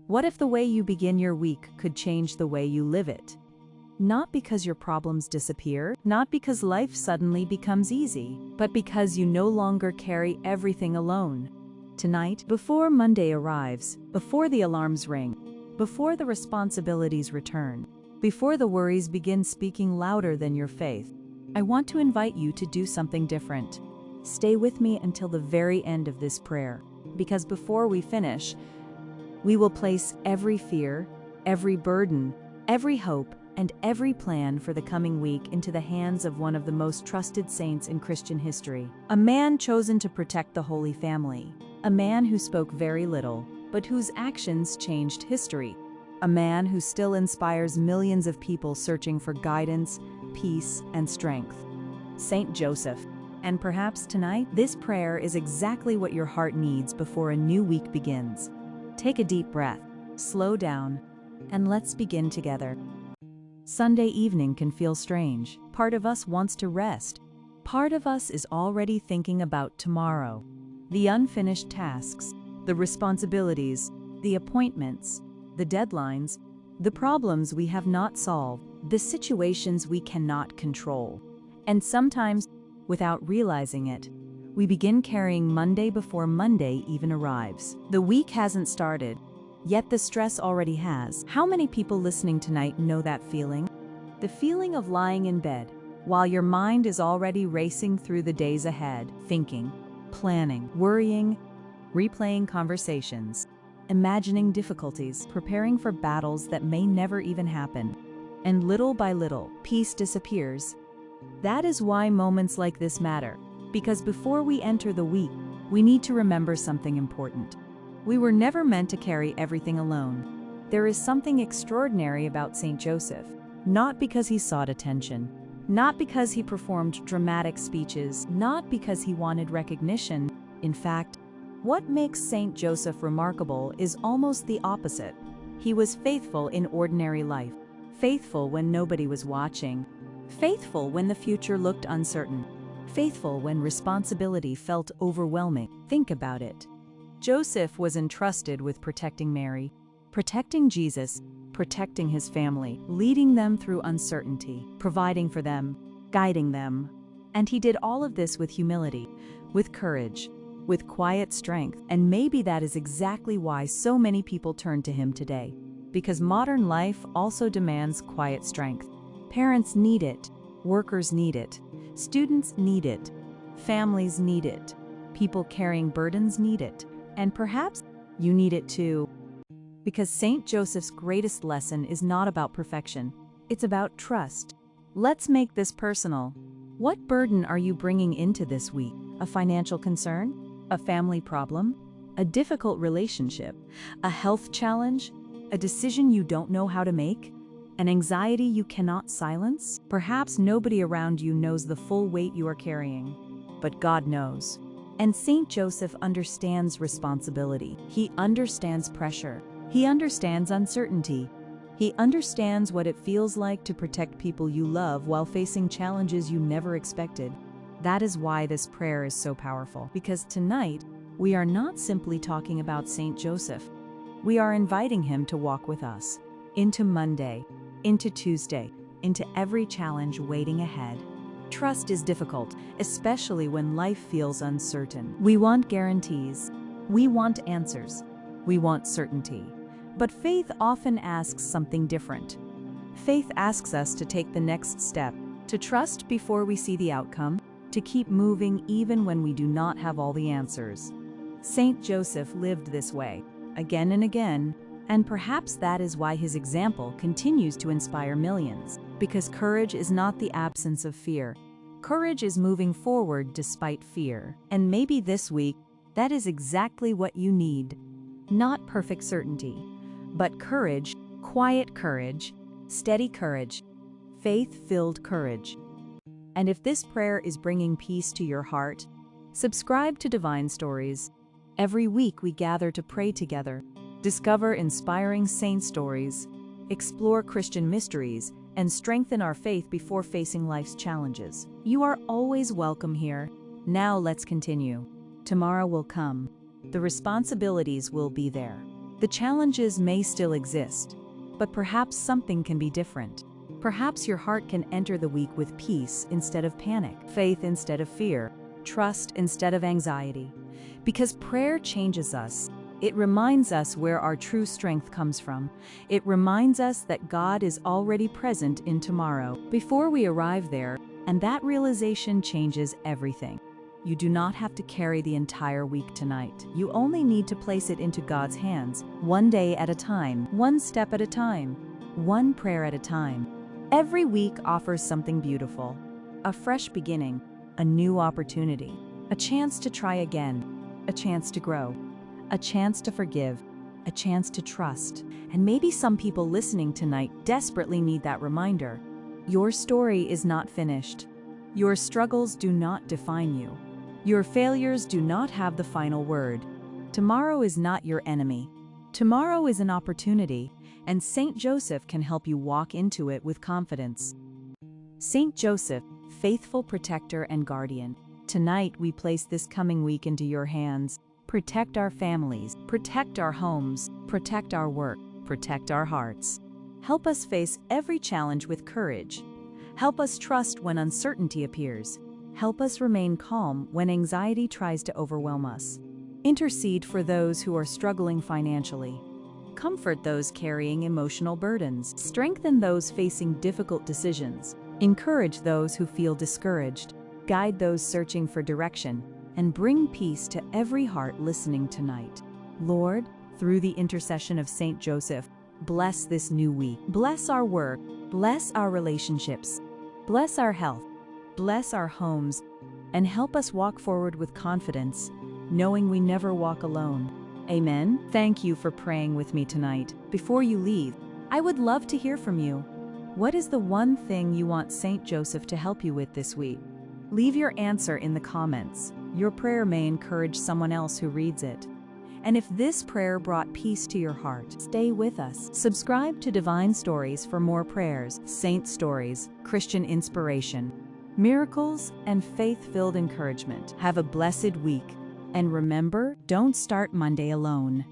What if the way you begin your week could change the way you live it? Not because your problems disappear, not because life suddenly becomes easy, but because you no longer carry everything alone. Tonight, before Monday arrives, before the alarms ring, before the responsibilities return, before the worries begin speaking louder than your faith, I want to invite you to do something different. Stay with me until the very end of this prayer, because before we finish, we will place every fear, every burden, every hope, and every plan for the coming week into the hands of one of the most trusted saints in Christian history. A man chosen to protect the Holy Family. A man who spoke very little, but whose actions changed history. A man who still inspires millions of people searching for guidance, peace, and strength. Saint Joseph. And perhaps tonight, this prayer is exactly what your heart needs before a new week begins. Take a deep breath, slow down, and let's begin together. Sunday evening can feel strange. Part of us wants to rest. Part of us is already thinking about tomorrow. The unfinished tasks, the responsibilities, the appointments, the deadlines, the problems we have not solved, the situations we cannot control. And sometimes, without realizing it, we begin carrying Monday before Monday even arrives. The week hasn't started, yet the stress already has. How many people listening tonight know that feeling? The feeling of lying in bed, while your mind is already racing through the days ahead, thinking, planning, worrying, replaying conversations, imagining difficulties, preparing for battles that may never even happen. And little by little, peace disappears. That is why moments like this matter, because before we enter the week, we need to remember something important. We were never meant to carry everything alone. There is something extraordinary about Saint Joseph, not because he sought attention, not because he performed dramatic speeches, not because he wanted recognition. In fact, what makes Saint Joseph remarkable is almost the opposite. He was faithful in ordinary life, faithful when nobody was watching, faithful when the future looked uncertain, faithful when responsibility felt overwhelming. Think about it. Joseph was entrusted with protecting Mary, protecting Jesus, protecting his family, leading them through uncertainty, providing for them, guiding them. And he did all of this with humility, with courage, with quiet strength. And maybe that is exactly why so many people turn to him today, because modern life also demands quiet strength. Parents need it, workers need it, students need it, families need it, people carrying burdens need it. And perhaps you need it too. Because Saint Joseph's greatest lesson is not about perfection, it's about trust. Let's make this personal. What burden are you bringing into this week? A financial concern? A family problem? A difficult relationship? A health challenge? A decision you don't know how to make? An anxiety you cannot silence? Perhaps nobody around you knows the full weight you are carrying, but God knows. And Saint Joseph understands responsibility. He understands pressure. He understands uncertainty. He understands what it feels like to protect people you love while facing challenges you never expected. That is why this prayer is so powerful, because tonight, we are not simply talking about Saint Joseph. We are inviting him to walk with us into Monday, into Tuesday, into every challenge waiting ahead. Trust is difficult, especially when life feels uncertain. We want guarantees. We want answers. We want certainty. But faith often asks something different. Faith asks us to take the next step, to trust before we see the outcome, to keep moving even when we do not have all the answers. Saint Joseph lived this way, again and again, and perhaps that is why his example continues to inspire millions. Because courage is not the absence of fear. Courage is moving forward despite fear. And maybe this week, that is exactly what you need. Not perfect certainty, but courage, quiet courage, steady courage, faith-filled courage. And if this prayer is bringing peace to your heart, subscribe to Divine Stories. Every week we gather to pray together, discover inspiring saint stories, explore Christian mysteries, and strengthen our faith before facing life's challenges. You are always welcome here. Now let's continue. Tomorrow will come. The responsibilities will be there. The challenges may still exist, but perhaps something can be different. Perhaps your heart can enter the week with peace instead of panic, faith instead of fear, trust instead of anxiety. Because prayer changes us. It reminds us where our true strength comes from. It reminds us that God is already present in tomorrow before we arrive there, and that realization changes everything. You do not have to carry the entire week tonight. You only need to place it into God's hands, one day at a time, one step at a time, one prayer at a time. Every week offers something beautiful, a fresh beginning, a new opportunity, a chance to try again, a chance to grow, a chance to forgive, a chance to trust. And maybe some people listening tonight desperately need that reminder. Your story is not finished. Your struggles do not define you. Your failures do not have the final word. Tomorrow is not your enemy. Tomorrow is an opportunity, and Saint Joseph can help you walk into it with confidence. Saint Joseph, faithful protector and guardian, tonight we place this coming week into your hands. Protect our families, protect our homes, protect our work, protect our hearts. Help us face every challenge with courage. Help us trust when uncertainty appears. Help us remain calm when anxiety tries to overwhelm us. Intercede for those who are struggling financially. Comfort those carrying emotional burdens. Strengthen those facing difficult decisions. Encourage those who feel discouraged. Guide those searching for direction. And bring peace to every heart listening tonight. Lord, through the intercession of Saint Joseph, bless this new week. Bless our work. Bless our relationships. Bless our health. Bless our homes. And help us walk forward with confidence, knowing we never walk alone. Amen. Thank you for praying with me tonight. Before you leave, I would love to hear from you. What is the one thing you want Saint Joseph to help you with this week? Leave your answer in the comments. Your prayer may encourage someone else who reads it. And if this prayer brought peace to your heart, stay with us. Subscribe to Divine Stories for more prayers, saint stories, Christian inspiration, miracles, and faith-filled encouragement. Have a blessed week. And remember, don't start Monday alone.